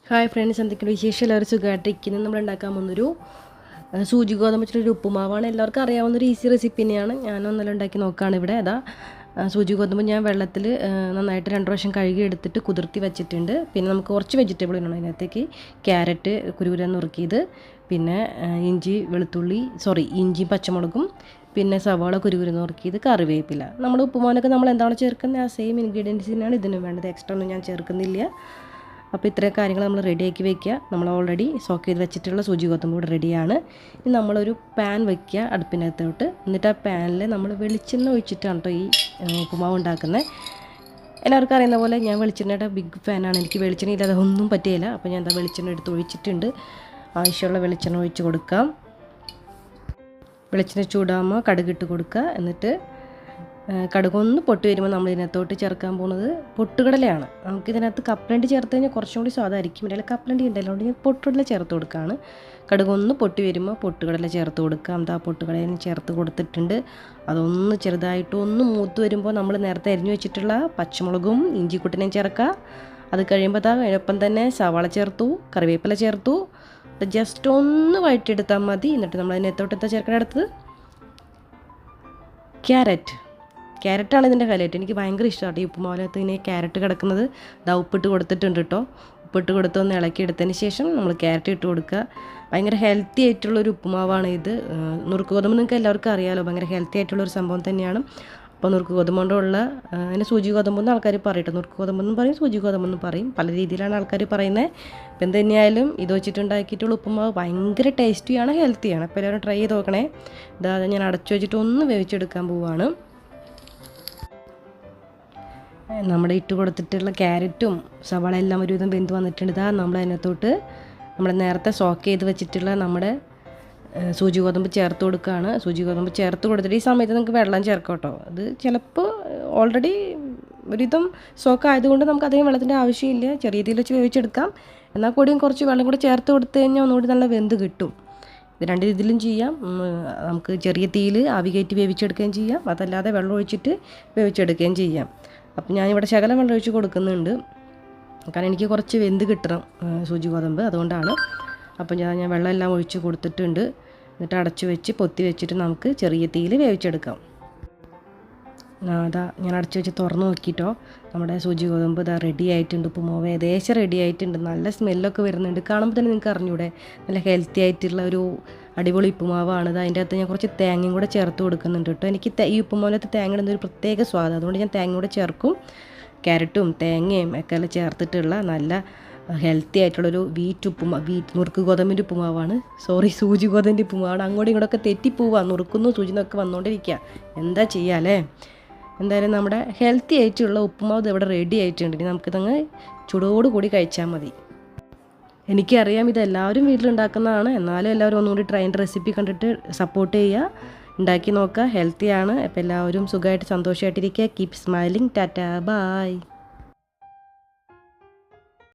Hi friends, എന്തൊക്കെയാണ് വിശേഷം? എല്ലാവരും സുഖമായിട്ടിരിക്കുന്നത്. നമ്മൾ ഉണ്ടാക്കാൻ പോകുന്നൊരു സൂചി ഗോതമ്പ് വെച്ചിട്ടൊരു ഉപ്പുമാവാണ്. എല്ലാവർക്കും അറിയാവുന്നൊരു ഈസി റെസിപ്പി തന്നെയാണ്. ഞാനൊന്നെല്ലാം ഉണ്ടാക്കി നോക്കുകയാണ് ഇവിടെ. സൂചി ഗോതമ്പ് ഞാൻ വെള്ളത്തിൽ നന്നായിട്ട് 2 പ്രാവശ്യം കഴുകി എടുത്തിട്ട് കുതിർത്തി വെച്ചിട്ടുണ്ട്. പിന്നെ നമുക്ക് കുറച്ച് വെജിറ്റബിൾ ഇടണം അതിനകത്തേക്ക്. ക്യാരറ്റ് കുരുകുര നുറുക്കിയത്, പിന്നെ ഇഞ്ചി പച്ചമുളകും, പിന്നെ സവാള കുരുകുര നുറുക്കിയത്, കറിവേപ്പില. നമ്മൾ ഉപ്പുമാവിനൊക്കെ നമ്മൾ എന്താണ് ചേർക്കുന്നത് ആ സെയിം ഇൻഗ്രീഡിയൻസ് തന്നെയാണ് ഇതിനും വേണ്ടത്. എക്സ്ട്രാ ഒന്നും ഞാൻ ചേർക്കുന്നില്ല. അപ്പോൾ ഇത്രയും കാര്യങ്ങൾ നമ്മൾ റെഡിയാക്കി വെക്കുക. നമ്മൾ ഓൾറെഡി സോക്ക് ചെയ്ത് വെച്ചിട്ടുള്ള സൂചി ഗോതമ്പ് കൂടെ റെഡിയാണ്. ഇനി നമ്മളൊരു പാൻ വയ്ക്കുക അടുപ്പിനകത്തോട്ട്. എന്നിട്ട് ആ പാനിൽ നമ്മൾ വെളിച്ചെണ്ണ ഒഴിച്ചിട്ടാണ് കേട്ടോ ഈ ഉപ്പുമാവ് ഉണ്ടാക്കുന്നത്. എല്ലാവർക്കും അറിയുന്ന പോലെ ഞാൻ വെളിച്ചെണ്ണയുടെ ബിഗ് ഫാനാണ്. എനിക്ക് വെളിച്ചെണ്ണ ഇല്ലാതെ ഒന്നും പറ്റിയില്ല. അപ്പോൾ ഞാൻ വെളിച്ചെണ്ണ എടുത്ത് ഒഴിച്ചിട്ടുണ്ട്. ആവശ്യമുള്ള വെളിച്ചെണ്ണ ഒഴിച്ച് കൊടുക്കാം. വെളിച്ചെണ്ണ ചൂടാകുമ്പോൾ കടുകിട്ട് കൊടുക്കുക. എന്നിട്ട് കടുകൊന്ന് പൊട്ടി വരുമ്പോൾ നമ്മൾ ഇതിനകത്തോട്ട് ചേർക്കാൻ പോകുന്നത് പൊട്ടുകടലയാണ്. നമുക്കിതിനകത്ത് കപ്പലണ്ടി ചേർത്ത് കഴിഞ്ഞാൽ കുറച്ചും കൂടി സ്വാദായിരിക്കും. ഇതിൽ കപ്പലണ്ടി ഉണ്ടല്ലോ, അതുകൊണ്ട് ഞാൻ പൊട്ടുകടല ചേർത്ത് കൊടുക്കുകയാണ്. കടുകൊന്ന് പൊട്ടി വരുമ്പോൾ പൊട്ടുകടല ചേർത്ത് കൊടുക്കാം. പൊട്ടുകടല ചേർത്ത് കൊടുത്തിട്ടുണ്ട്. അതൊന്ന് ചെറുതായിട്ടൊന്ന് മൂത്ത് വരുമ്പോൾ നമ്മൾ നേരത്തെ അരിഞ്ഞു വെച്ചിട്ടുള്ള പച്ചമുളകും ഇഞ്ചിക്കുട്ടനെയും ചേർക്കുക. അത് കഴിയുമ്പോൾ അതിനൊപ്പം തന്നെ സവാള ചേർത്തു, കറിവേപ്പില ചേർത്തു. ജസ്റ്റ് ഒന്ന് വഴറ്റിയെടുത്താൽ മതി. എന്നിട്ട് നമ്മൾ അതിനകത്തോട്ട് എന്താ ചേർക്കണം? അടുത്തത് ക്യാരറ്റാണ് ഇതിൻ്റെ ഹൈലൈറ്റ്. എനിക്ക് ഭയങ്കര ഇഷ്ടമാണ് ഈ ഉപ്പുമാവിനകത്ത് ഇങ്ങനെ ക്യാരറ്റ് കിടക്കുന്നത്. ഉപ്പിട്ട് കൊടുത്തിട്ടുണ്ട് കേട്ടോ. ഉപ്പിട്ട് കൊടുത്ത് ഒന്ന് ഇളക്കി എടുത്തതിന് ശേഷം നമ്മൾ ക്യാരറ്റ് ഇട്ട് കൊടുക്കുക. ഭയങ്കര ഹെൽത്തി ആയിട്ടുള്ളൊരു ഉപ്പുമാവാണ് ഇത്. നുറുക്ക് ഗോതമ്പ് നിങ്ങൾക്ക് എല്ലാവർക്കും അറിയാമല്ലോ, ഭയങ്കര ഹെൽത്തി ആയിട്ടുള്ളൊരു സംഭവം തന്നെയാണ്. അപ്പോൾ നുറുക്ക് ഗോതമ്പ് കൊണ്ടുള്ള അതിന് സൂചി ഗോതമ്പെന്ന് ആൾക്കാർ പറയട്ടെ. നുറുക്ക് ഗോതമ്പെന്നും പറയും, സൂചി ഗോതമ്പെന്നും പറയും. പല രീതിയിലാണ് ആൾക്കാർ പറയുന്നത്. ഇപ്പം എന്ത് തന്നെയായാലും ഇത് വെച്ചിട്ടുണ്ടാക്കിയിട്ടുള്ള ഉപ്പുമാവ് ഭയങ്കര ടേസ്റ്റിയാണ്, ഹെൽത്തിയാണ്. അപ്പോൾ എല്ലാവരും ട്രൈ ചെയ്ത് നോക്കണേ. ഞാൻ അടച്ചു വെച്ചിട്ട് ഒന്ന് വേവിച്ചെടുക്കാൻ പോവുകയാണ്. നമ്മുടെ ഇട്ട് കൊടുത്തിട്ടുള്ള ക്യാരറ്റും സവാള എല്ലാം ഒരുവിധം വെന്ത് വന്നിട്ടുണ്ട്. നമ്മൾ അതിനകത്തോട്ട് നമ്മൾ നേരത്തെ സോക്ക് ചെയ്ത് വെച്ചിട്ടുള്ള നമ്മുടെ സൂചി ഗോതമ്പ് ചേർത്ത് കൊടുക്കുകയാണ്. സൂചി ഗോതമ്പ് ചേർത്ത് കൊടുത്തിട്ട് ഈ സമയത്ത് നിങ്ങൾക്ക് വെള്ളം ചേർക്കാം കേട്ടോ. അത് ചിലപ്പോൾ ഓൾറെഡി ഒരുവിധം സോക്ക് ആയതുകൊണ്ട് നമുക്ക് അധികം വെള്ളത്തിൻ്റെ ആവശ്യമില്ല. ചെറിയ രീതിയിൽ വെച്ച് വേവിച്ചെടുക്കാം. എന്നാൽ കൂടിയും കുറച്ച് വെള്ളം കൂടി ചേർത്ത് കൊടുത്തു കഴിഞ്ഞാൽ ഒന്നുകൂടി നല്ല വെന്ത് കിട്ടും. ഇത് 2 രീതിയിലും ചെയ്യാം. നമുക്ക് ചെറിയ തീയിൽ ആവി കയറ്റി വേവിച്ചെടുക്കുകയും ചെയ്യാം, അതല്ലാതെ വെള്ളം ഒഴിച്ചിട്ട് വേവിച്ചെടുക്കുകയും ചെയ്യാം. അപ്പം ഞാനിവിടെ ശകലം വെള്ളം ഒഴിച്ച് കൊടുക്കുന്നുണ്ട്, കാരണം എനിക്ക് കുറച്ച് വെന്ത് കിട്ടണം സൂചി ഗോതമ്പ്, അതുകൊണ്ടാണ്. അപ്പം ഞാൻ വെള്ളം എല്ലാം ഒഴിച്ച് കൊടുത്തിട്ടുണ്ട്. എന്നിട്ട് അടച്ചു വെച്ച് പൊത്തി വെച്ചിട്ട് നമുക്ക് ചെറിയ തീയിൽ വേവിച്ചെടുക്കാം. ഞാൻ അടച്ചു വെച്ച് തുറന്ന് നോക്കിയിട്ടോ, നമ്മുടെ സൂചി ഗോതമ്പ് റെഡി ആയിട്ടുണ്ട്. ഉപ്പുമാവ് ഏകദേശം റെഡി ആയിട്ടുണ്ട്. നല്ല സ്മെല്ലൊക്കെ വരുന്നുണ്ട്. കാണുമ്പോൾ തന്നെ നിങ്ങൾക്ക് അറിഞ്ഞൂടെ, നല്ല ഹെൽത്തി ആയിട്ടുള്ള ഒരു അടിപൊളി ഉപ്പുമാവാണ്. അതിൻ്റെ അകത്ത് ഞാൻ കുറച്ച് തേങ്ങയും കൂടെ ചേർത്ത് കൊടുക്കുന്നുണ്ട് കേട്ടോ. എനിക്ക് ഈ ഉപ്പുമാവിനകത്ത് തേങ്ങ ഇടുന്ന ഒരു പ്രത്യേക സ്വാദ്, അതുകൊണ്ട് ഞാൻ തേങ്ങ കൂടെ ചേർക്കും. ക്യാരറ്റും തേങ്ങയും ഒക്കെ ചേർത്തിട്ടുള്ള നല്ല ഹെൽത്തി ആയിട്ടുള്ളൊരു നുറുക്ക് ഗോതമ്പിൻ്റെ ഉപ്പുമാവാണ്. സൂചി ഗോതമ്പിൻ്റെ ഉപ്പുമാവാണ്. അങ്ങോട്ടും ഇങ്ങോട്ടൊക്കെ തെറ്റിപ്പോവുക, നുറുക്കുന്നു സൂചിന്നൊക്കെ വന്നുകൊണ്ടിരിക്കുക. എന്താ ചെയ്യാല്ലേ? എന്തായാലും നമ്മുടെ ഹെൽത്തി ആയിട്ടുള്ള ഉപ്പുമാവ് ഇവിടെ റെഡി ആയിട്ടുണ്ട്. ഇനി നമുക്കിതങ്ങ് ചൂടോടുകൂടി കഴിച്ചാൽ മതി. എനിക്കറിയാം ഇതെല്ലാവരും വീട്ടിലുണ്ടാക്കുന്നതാണ്, എന്നാലും എല്ലാവരും ഒന്നുകൂടി ട്രൈൻ്റെ റെസിപ്പി കണ്ടിട്ട് സപ്പോർട്ട് ചെയ്യുക, ഉണ്ടാക്കി നോക്കുക. ഹെൽത്തിയാണ്. അപ്പോൾ എല്ലാവരും സുഖമായിട്ട് സന്തോഷമായിട്ടിരിക്കുക. Keep smiling. Tata, by.